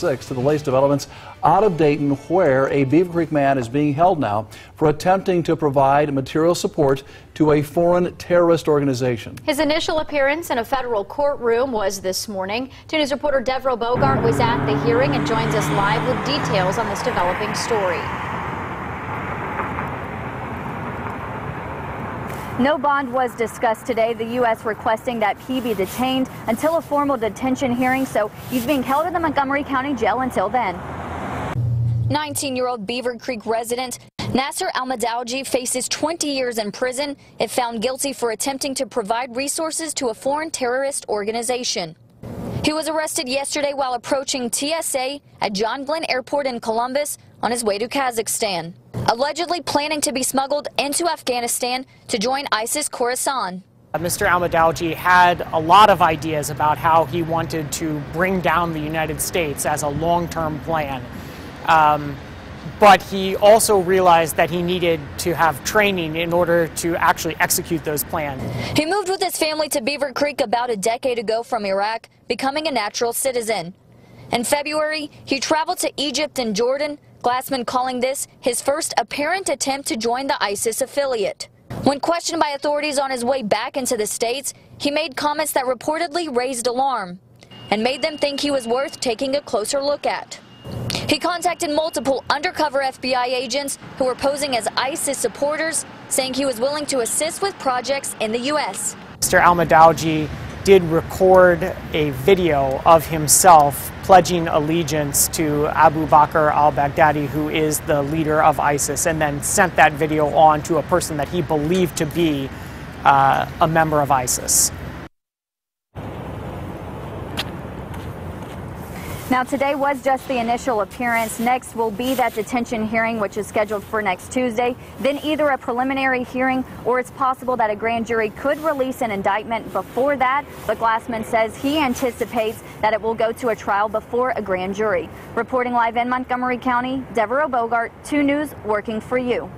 6 to the latest developments out of Dayton, where a Beavercreek man is being held now for attempting to provide material support to a foreign terrorist organization. His initial appearance in a federal courtroom was this morning. 2 News reporter Deborah Bogart was at the hearing and joins us live with details on this developing story. No bond was discussed today, the U.S. requesting that he be detained until a formal detention hearing, so he's being held in the Montgomery County Jail until then. 19-year-old Beavercreek resident Nasser Al-Madawji faces 20 years in prison if found guilty for attempting to provide resources to a foreign terrorist organization. He was arrested yesterday while approaching TSA at John Glenn Airport in Columbus on his way to Kazakhstan, allegedly planning to be smuggled into Afghanistan to join ISIS Khorasan. Mr. Al-Madawji had a lot of ideas about how he wanted to bring down the United States as a long-term plan. But he also realized that he needed to have training in order to actually execute those plans. He moved with his family to Beavercreek about a decade ago from Iraq, becoming a natural citizen. In February, he traveled to Egypt and Jordan, Glassman calling this his first apparent attempt to join the ISIS affiliate. When questioned by authorities on his way back into the States, he made comments that reportedly raised alarm and made them think he was worth taking a closer look at. He contacted multiple undercover FBI agents who were posing as ISIS supporters, saying he was willing to assist with projects in the U.S. Mr. Al-Madawji did record a video of himself pledging allegiance to Abu Bakr al-Baghdadi, who is the leader of ISIS, and then sent that video on to a person that he believed to be a member of ISIS. Now, today was just the initial appearance. Next will be that detention hearing, which is scheduled for next Tuesday. Then either a preliminary hearing or it's possible that a grand jury could release an indictment before that. But Glassman says he anticipates that it will go to a trial before a grand jury. Reporting live in Montgomery County, Deborah Bogart, 2 News, working for you.